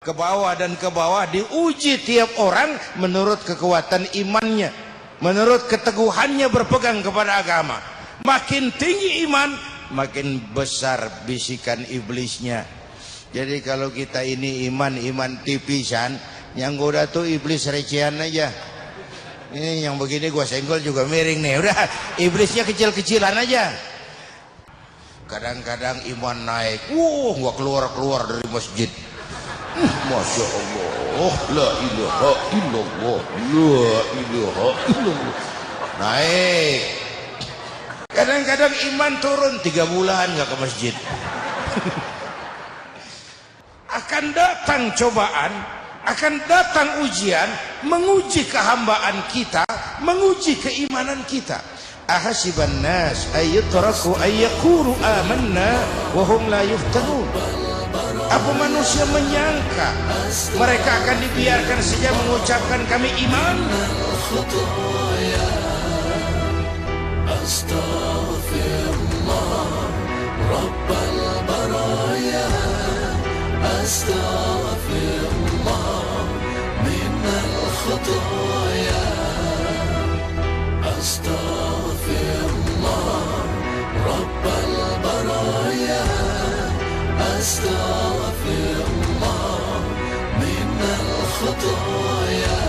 ke bawah dan ke bawah, diuji tiap orang menurut kekuatan imannya, menurut keteguhannya berpegang kepada agama. Makin tinggi iman, makin besar bisikan iblisnya. Jadi kalau kita ini iman tipisan, yang goda tuh iblis recehan aja. Ini yang begini gua senggol juga miring nih. Udah, iblisnya kecil-kecilan aja. Kadang-kadang iman naik, gua keluar dari masjid. Masya Allah, la ilaha illallah, la ilaha illallah. Naik. Kadang-kadang iman turun 3 bulan nggak ke masjid. Akan datang cobaan, akan datang ujian, menguji kehambaan kita, menguji keimanan kita. Ahasiban nas ayyatraku ayyaqulu amanna wa hum la yuftanun. Apa manusia menyangka mereka akan dibiarkan saja mengucapkan kami iman? Astaghfirullah Rabbal baraya, astaghfirullah minal khutaya, astaghfirullah Rabbal baraya, astaghfirullah minal khutaya.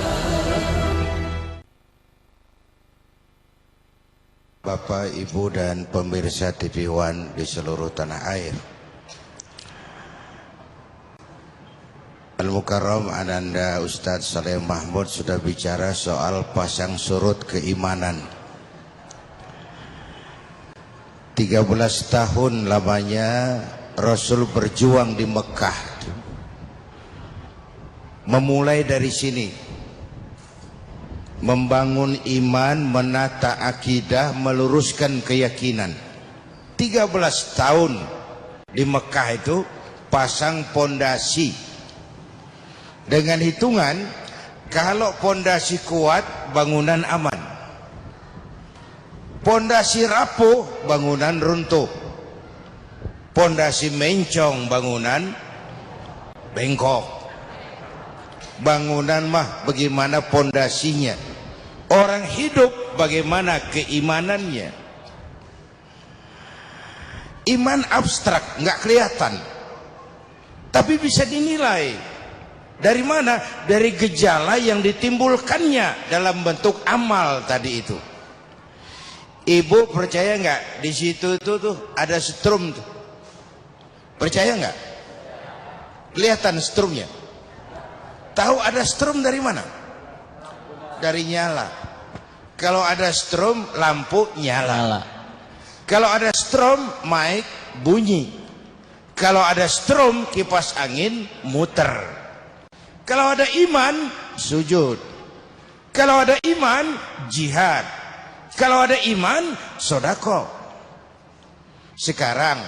Bapak, Ibu dan pemirsa TV One di seluruh tanah air, Al-Mukarram Ananda Ustadz Saleh Mahmud sudah bicara soal pasang surut keimanan. 13 tahun lamanya Rasul berjuang di Mekah, memulai dari sini, membangun iman, menata akidah, meluruskan keyakinan. 13 tahun di Mekah itu pasang pondasi. Dengan hitungan, kalau pondasi kuat, bangunan aman. Pondasi rapuh, bangunan runtuh. Pondasi mencong, bangunan bengkok. Bangunan mah bagaimana pondasinya. Orang hidup bagaimana keimanannya. Iman abstrak, nggak kelihatan, tapi bisa dinilai. Dari mana? Dari gejala yang ditimbulkannya dalam bentuk amal tadi itu. Ibu percaya nggak di situ tuh ada strum tuh? Percaya nggak? Kelihatan strumnya. Tahu ada strum dari mana? Dari nyala. Kalau ada strum, lampu nyala. Kalau ada strum, mic bunyi. Kalau ada strum, kipas angin muter. Kalau ada iman, sujud. Kalau ada iman, jihad. Kalau ada iman, sodako. Sekarang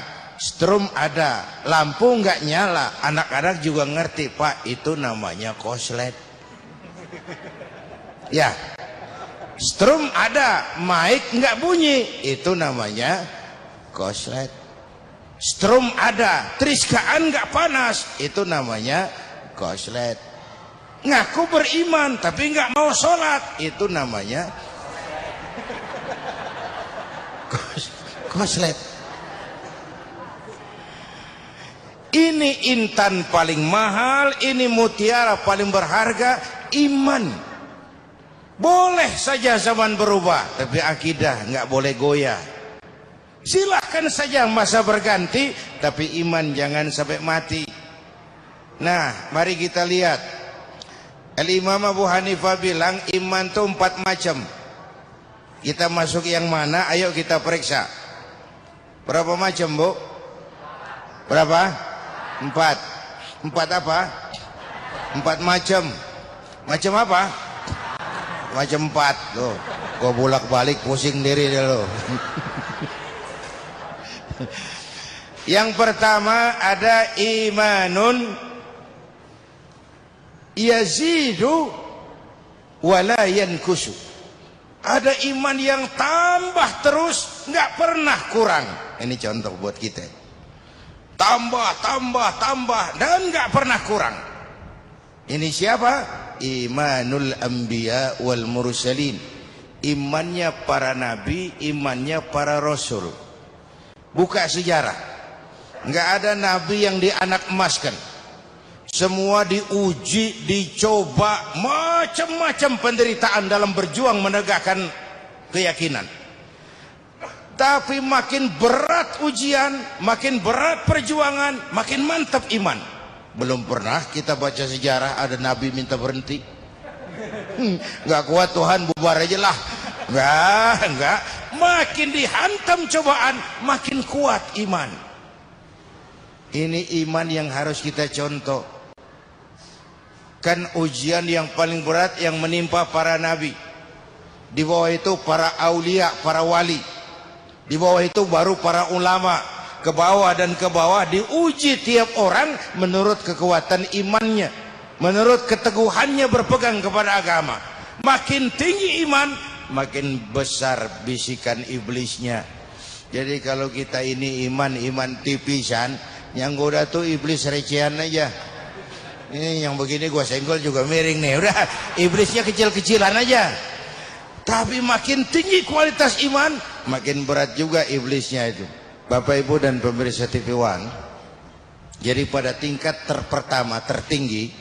strum ada, lampu nggak nyala, anak-anak juga ngerti, Pak, itu namanya koslet. Ya, strum ada, mic nggak bunyi, itu namanya koslet. Strum ada, triskaan nggak panas, itu namanya koslet. Ngaku beriman tapi nggak mau sholat, itu namanya koslet. Ini intan paling mahal, ini mutiara paling berharga, iman. Boleh saja zaman berubah, tapi akidah nggak boleh goyah. Silahkan saja masa berganti, tapi iman jangan sampai mati. Nah, mari kita lihat. Al-Imam Abu Hanifah bilang iman itu 4 macam. Kita masuk yang mana? Ayo kita periksa. Berapa macam, Bu? Berapa? 4. 4 apa? 4 macam. Macam apa? Macam 4. Tuh, gua bolak-balik pusing diri dulu. Yang pertama ada imanun yazidu wala yankusu. Ada iman yang tambah terus, nggak pernah kurang. Ini contoh buat kita. Tambah, tambah, tambah, dan nggak pernah kurang. Ini siapa? Imanul anbiya wal mursalin. Imannya para nabi, imannya para rasul. Buka sejarah. Enggak ada nabi yang dianak emaskan. Semua diuji, dicoba, macam-macam penderitaan dalam berjuang menegakkan keyakinan. Tapi makin berat ujian, makin berat perjuangan, makin mantap iman. Belum pernah kita baca sejarah ada nabi minta berhenti. Nggak kuat Tuhan, bubar aja lah. Enggak. Makin dihantam cobaan, makin kuat iman. Ini iman yang harus kita contoh. Kan ujian yang paling berat yang menimpa para nabi. Di bawah itu para aulia, para wali. Di bawah itu baru para ulama. Ke bawah dan ke bawah diuji tiap orang menurut kekuatan imannya, menurut keteguhannya berpegang kepada agama. Makin tinggi iman, makin besar bisikan iblisnya. Jadi kalau kita ini iman tipisan, yang goda tuh iblis recehan aja. Ini yang begini gua senggol juga miring nih. Udah, iblisnya kecil-kecilan aja. Tapi makin tinggi kualitas iman, makin berat juga iblisnya itu. Bapak Ibu dan pemirsa TV One, jadi pada tingkat pertama tertinggi,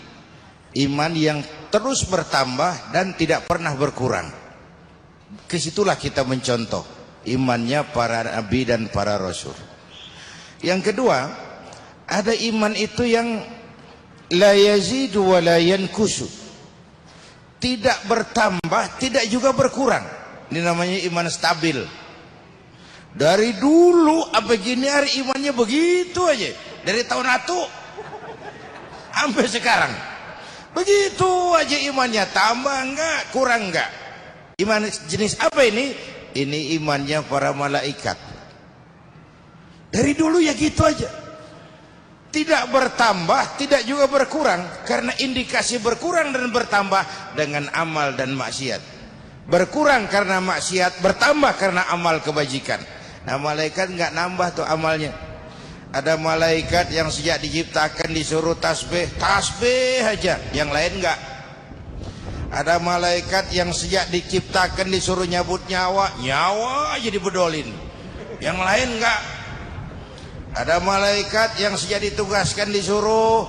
iman yang terus bertambah dan tidak pernah berkurang. Kesitulah kita mencontoh imannya para nabi dan para rasul. Yang kedua, ada iman itu yang la yazidu wa la yankusu, tidak bertambah, tidak juga berkurang. Ini namanya iman stabil. Dari dulu sampai gini hari imannya begitu aja. Dari tahun atu sampai sekarang begitu aja imannya, tambah enggak, kurang enggak. Iman jenis apa ini? Ini imannya para malaikat. Dari dulu ya gitu aja, tidak bertambah, tidak juga berkurang. Karena indikasi berkurang dan bertambah dengan amal dan maksiat. Berkurang karena maksiat, bertambah karena amal kebajikan. Nah, malaikat nggak nambah tuh amalnya. Ada malaikat yang sejak diciptakan disuruh tasbih aja, yang lain nggak. Ada malaikat yang sejak diciptakan disuruh nyabut nyawa aja dibedolin, yang lain nggak. Ada malaikat yang sejak ditugaskan disuruh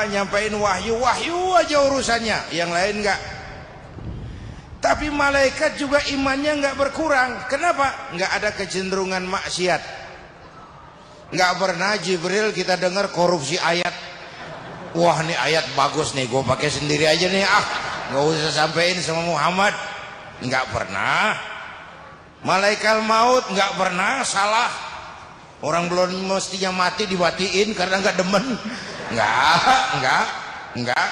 nyampain wahyu aja urusannya, yang lain nggak. Tapi malaikat juga imannya nggak berkurang. Kenapa? Nggak ada kecenderungan maksiat. Nggak pernah Jibril kita dengar korupsi ayat. Wah, nih ayat bagus nih, gue pakai sendiri aja nih, nggak usah sampein sama Muhammad. Nggak pernah. Malaikat maut nggak pernah salah. Orang belum mestinya mati dibatiin karena nggak demen. Nggak.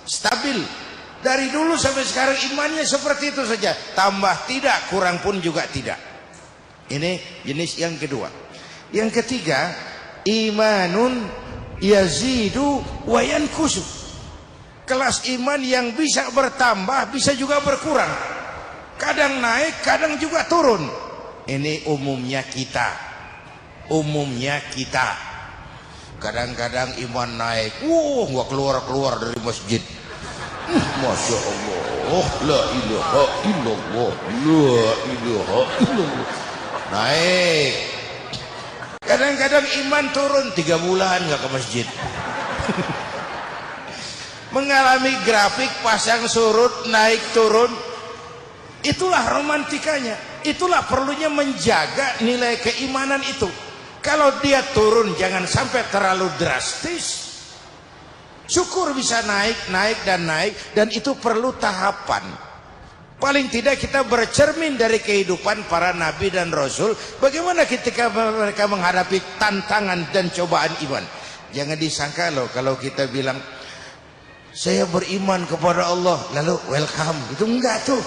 Stabil. Dari dulu sampai sekarang imannya seperti itu saja, tambah tidak, kurang pun juga tidak. Ini jenis yang kedua. Yang ketiga, imanun yazidu wa yankusu. Kelas iman yang bisa bertambah, bisa juga berkurang. Kadang naik, kadang juga turun. Ini umumnya kita. Kadang-kadang iman naik, nggak keluar dari masjid. Masya Allah, la ilaha illallah, naik. Kadang-kadang iman turun 3 bulan nggak ke masjid. Mengalami grafik pasang surut, naik turun. Itulah romantikanya. Itulah perlunya menjaga nilai keimanan itu. Kalau dia turun jangan sampai terlalu drastis. Syukur bisa naik dan itu perlu tahapan. Paling tidak kita bercermin dari kehidupan para nabi dan rasul, bagaimana ketika mereka menghadapi tantangan dan cobaan iman. Jangan disangka loh kalau kita bilang saya beriman kepada Allah lalu welcome, itu enggak tuh.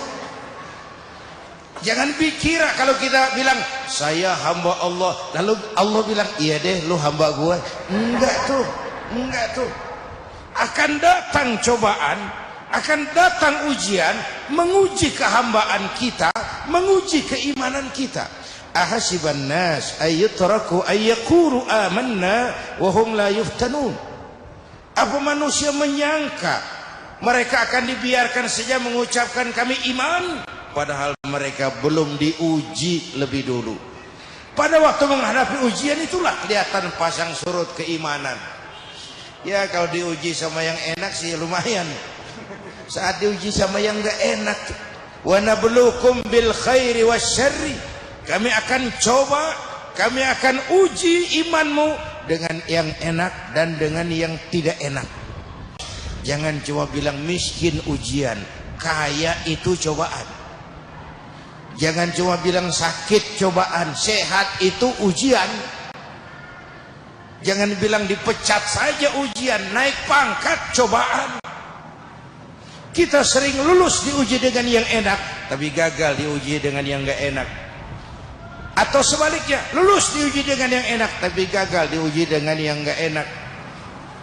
Jangan dikira kalau kita bilang saya hamba Allah lalu Allah bilang iya deh lu hamba gua. Enggak tuh. Akan datang cobaan, akan datang ujian, menguji kehambaan kita, menguji keimanan kita. ahasiban nas ayyutraku ayyaqulu amanna wa hum la yuftanun. Apa manusia menyangka mereka akan dibiarkan saja mengucapkan kami iman, padahal mereka belum diuji lebih dulu. Pada waktu menghadapi ujian itulah kelihatan pasang surut keimanan. Ya kalau diuji sama yang enak sih lumayan. Saat diuji sama yang enggak enak, wa nabluukum bil khairi wasyarri, kami akan coba, kami akan uji imanmu dengan yang enak dan dengan yang tidak enak. Jangan cuma bilang miskin ujian, kaya itu cobaan. Jangan cuma bilang sakit cobaan, sehat itu ujian. Jangan bilang dipecat saja ujian, naik pangkat cobaan. Kita sering lulus diuji dengan yang enak, tapi gagal diuji dengan yang gak enak. Atau sebaliknya, lulus diuji dengan yang enak, tapi gagal diuji dengan yang gak enak.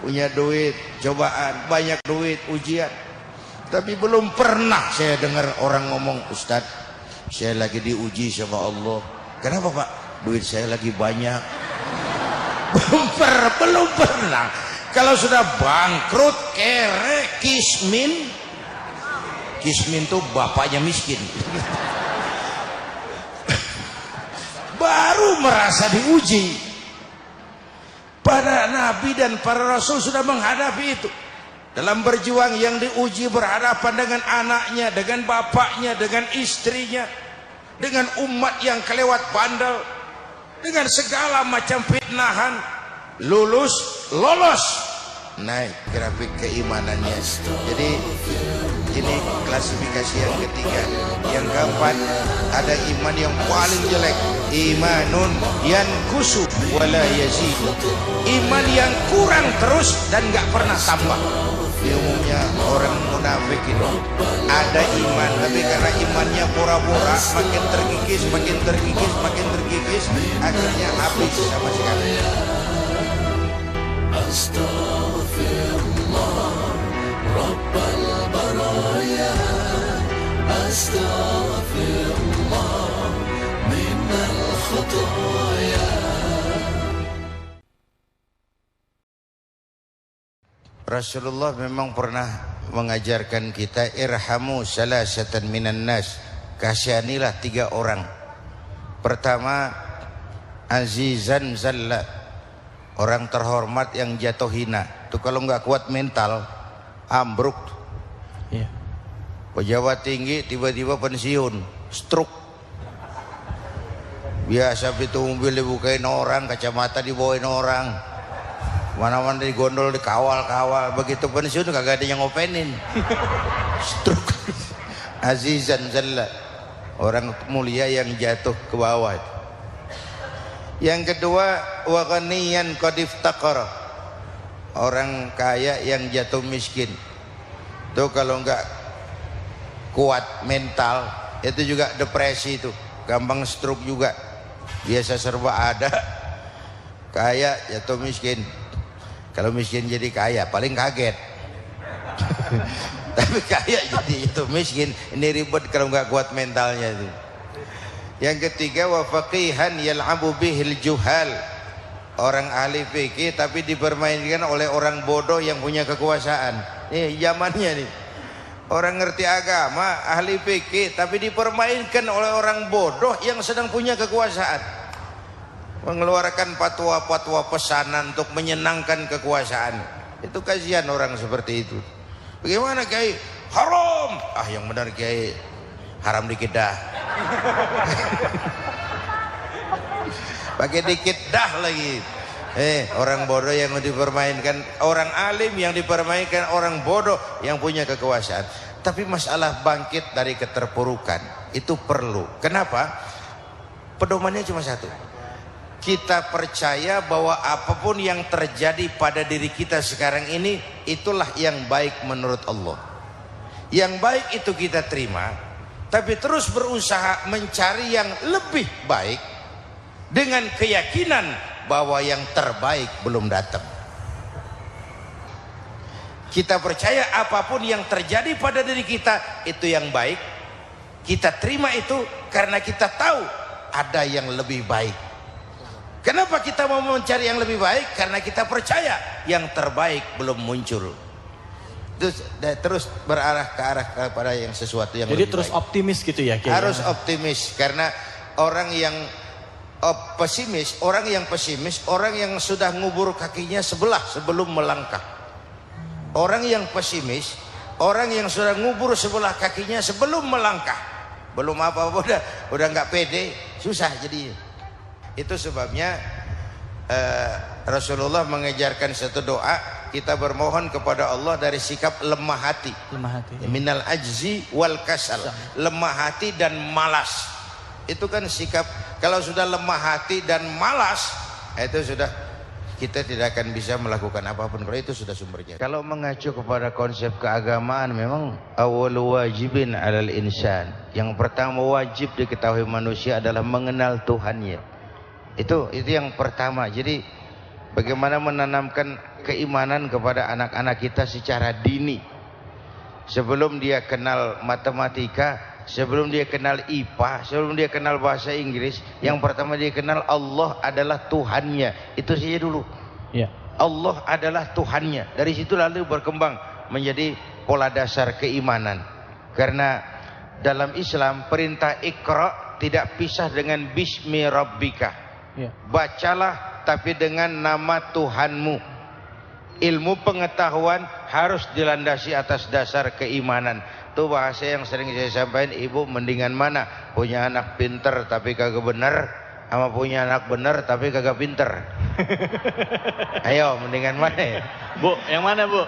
Punya duit, cobaan, banyak duit, ujian. Tapi belum pernah saya dengar orang ngomong, Ustadz, saya lagi diuji sama Allah. Kenapa Pak? Duit saya lagi banyak. Belum pernah. Kalau sudah bangkrut, kere, kismin. Kismin tuh bapaknya miskin. Baru merasa diuji. Para nabi dan para rasul sudah menghadapi itu. Dalam berjuang yang diuji berhadapan dengan anaknya, dengan bapaknya, dengan istrinya, dengan umat yang kelewat bandel, dengan segala macam fitnahan. Lulus, lolos, naik grafik keimanannya. Jadi ini klasifikasi yang ketiga. Yang keempat, ada iman yang paling jelek, imanun yankusu wala yazidu, iman yang kurang terus dan gak pernah tambah. Umumnya orang munafik itu ada iman, tapi karena imannya pura-pura, makin terkikis, makin terkikis, makin terkikis, akhirnya habis sama sekali. Astaghfirullah Rabbal baraya, astaghfirullah minal khutaya. Rasulullah memang pernah mengajarkan kita irhamu salasatan minan nas, kasihanilah 3 orang. Pertama, azizan zalla, orang terhormat yang jatuh hina. Itu kalau nggak kuat mental ambruk. Yeah. Pejabat tinggi tiba-tiba pensiun, stroke. Biasa pintu mobil dibukain orang, kacamata dibawain orang, mana-mana digondol, dikawal-kawal. Begitu pensiun kagak ada yang ngopenin. Stroke. Azizan zalla, orang mulia yang jatuh ke bawah. Yang kedua, wa ghaniyan qad iftaqara, orang kaya yang jatuh miskin. Itu kalau enggak kuat mental, itu juga depresi, itu gampang stroke juga. Biasa serba ada, kaya jatuh miskin. Kalau miskin jadi kaya paling kaget. Tapi kaya jadi jatuh miskin, ini ribet kalau enggak kuat mentalnya itu. Yang ketiga, wa faqihan yal'abu bihil juhal, orang ahli fikih tapi dipermainkan oleh orang bodoh yang punya kekuasaan. Zamannya nih, orang ngerti agama, ahli fikih tapi dipermainkan oleh orang bodoh yang sedang punya kekuasaan, mengeluarkan fatwa-fatwa pesanan untuk menyenangkan kekuasaan. Itu kasihan orang seperti itu. Bagaimana Kiai? Haram. Yang benar Kiai, haram dikit dah. Pakai dikit dah lagi. Orang bodoh yang dipermainkan, orang alim yang dipermainkan orang bodoh yang punya kekuasaan. Tapi masalah bangkit dari keterpurukan itu perlu. Kenapa? Pedomannya cuma satu. Kita percaya bahwa apapun yang terjadi pada diri kita sekarang ini, itulah yang baik menurut Allah. Yang baik itu kita terima, tapi terus berusaha mencari yang lebih baik dengan keyakinan bahwa yang terbaik belum datang. Kita percaya apapun yang terjadi pada diri kita itu yang baik, kita terima itu karena kita tahu ada yang lebih baik. Kenapa kita mau mencari yang lebih baik? Karena kita percaya yang terbaik belum muncul. Terus berarah ke arah kepada yang sesuatu yang jadi lebih terus baik. Optimis gitu ya, Kiai? Harus optimis, karena orang yang pesimis, orang yang sudah ngubur kakinya sebelah sebelum melangkah. Orang yang pesimis, orang yang sudah ngubur sebelah kakinya sebelum melangkah. Belum apa-apa udah nggak pede, susah jadi. Itu sebabnya Rasulullah mengajarkan satu doa, kita bermohon kepada Allah dari sikap lemah hati. Minal ajzi wal kasal. Lemah hati dan malas. Itu kan sikap, kalau sudah lemah hati dan malas, itu sudah kita tidak akan bisa melakukan apapun. Kalau itu sudah sumbernya. Kalau mengacu kepada konsep keagamaan, memang awal wajibin alal insan, yang pertama wajib diketahui manusia adalah mengenal Tuhannya. Itu yang pertama. Jadi bagaimana menanamkan keimanan kepada anak-anak kita secara dini, sebelum dia kenal matematika, sebelum dia kenal IPA, sebelum dia kenal bahasa Inggris, yang pertama dia kenal Allah adalah Tuhannya. Itu saja dulu. Ya. Allah adalah Tuhannya. Dari situ lalu berkembang menjadi pola dasar keimanan. Karena dalam Islam perintah Iqra tidak pisah dengan Bismi Rabbika. Ya. Bacalah tapi dengan nama Tuhanmu. Ilmu pengetahuan harus dilandasi atas dasar keimanan. Itu bahasa yang sering saya sampaikan, ibu mendingan mana? Punya anak pinter tapi kagak bener, sama punya anak bener tapi kagak pinter? Ayo, mendingan mana ya? Bu, yang mana bu?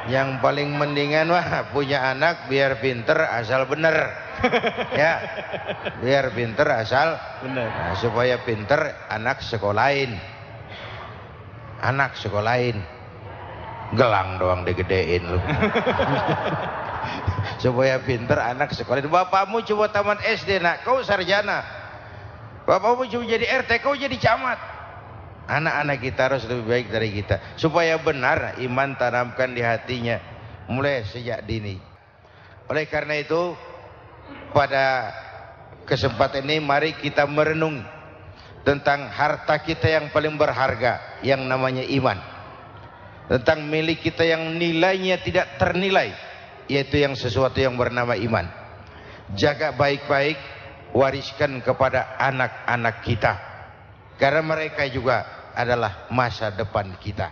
Yang paling mendingan mah punya anak biar pinter asal bener. Ya, biar pinter asal bener. Nah, supaya pinter anak sekolahin. Anak sekolahin. Gelang doang digedein lu. Supaya pinter anak sekolah. Bapakmu coba tamat SD nak, kau sarjana. Bapakmu coba jadi RT, kau jadi camat. Anak-anak kita harus lebih baik dari kita, supaya benar iman tanamkan di hatinya mulai sejak dini. Oleh karena itu, pada kesempatan ini mari kita merenung tentang harta kita yang paling berharga, yang namanya iman. Tentang milik kita yang nilainya tidak ternilai, yaitu yang sesuatu yang bernama iman. Jaga baik-baik, wariskan kepada anak-anak kita, karena mereka juga adalah masa depan kita.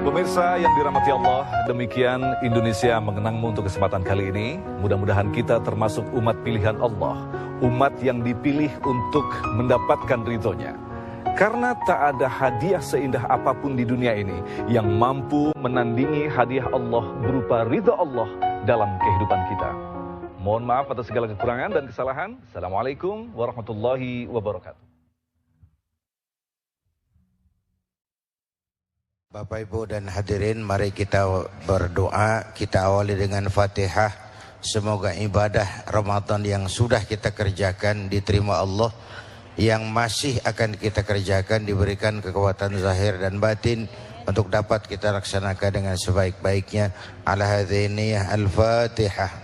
Pemirsa yang dirahmati Allah, demikian Indonesia Mengenangmu untuk kesempatan kali ini. Mudah-mudahan kita termasuk umat pilihan Allah, umat yang dipilih untuk mendapatkan ridhonya. Karena tak ada hadiah seindah apapun di dunia ini yang mampu menandingi hadiah Allah berupa ridha Allah dalam kehidupan kita. Mohon maaf atas segala kekurangan dan kesalahan. Assalamualaikum warahmatullahi wabarakatuh. Bapak Ibu dan hadirin, mari kita berdoa. Kita awali dengan Fatihah. Semoga ibadah Ramadan yang sudah kita kerjakan diterima Allah, yang masih akan kita kerjakan diberikan kekuatan zahir dan batin untuk dapat kita laksanakan dengan sebaik-baiknya. Ala hadziniyah al-Fatihah.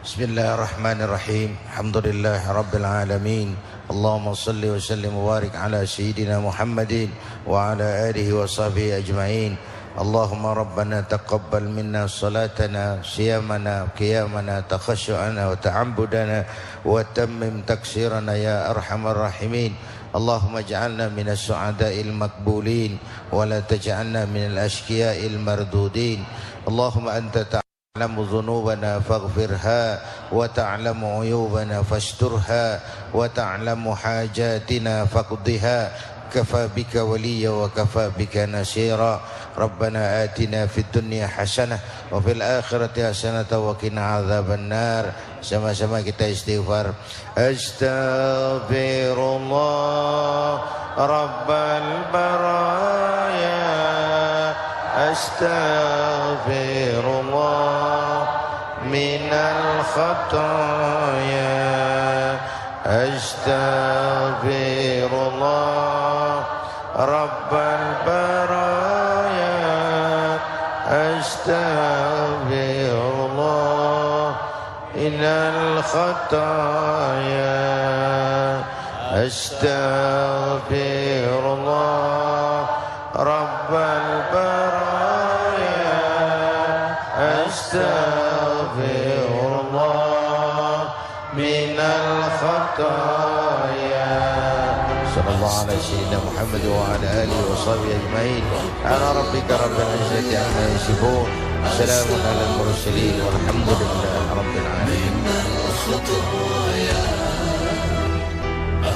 Bismillahirrahmanirrahim. Alhamdulillah rabbil alamin. Allahumma salli wa sallim wa barik ala sayyidina Muhammadin wa ala alihi wa sahbihi ajma'in. Allahumma rabbana taqabbal minna salatana, siyamana, qiyamana, takhashu'ana wa ta'ambudana wa tammim taksirana ya arhamar rahimin. Allahumma ja'alna minas su'ada'il makbulin wa la taj'alna minal ashqiya'il mardudin. Allahumma anta تعلم ذنوبنا فاغفرها وتعلم عيوبنا فاسترها وتعلم حاجاتنا فاقضها كفى بك وليا وكفى بك نصيرا ربنا آتنا في الدنيا حسنة وفي الآخرة حسنة وقنا عذاب النار. Sama-sama kita istighfar. Astaghfirullah Rabbal baraya, astaghfirullah minal khataya, astaghfirullah Rabbal baraya, astaghfirullah الخطايا أستغفر الله رب البرايا أستغفر الله من الخطايا. صلى الله على سيدنا محمد وعلى آله وصحبه أجمعين. على ربك رب العزة عما يصفون، سلام على المرسلين والحمد لله رب العالمين.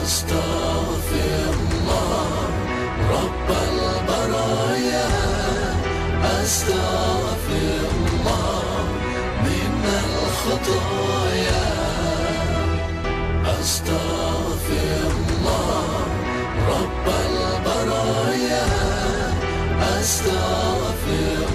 أستغفر الله رب البرايا أستغفر الله من الخطايا أستغفر الله رب البرايا أستغفر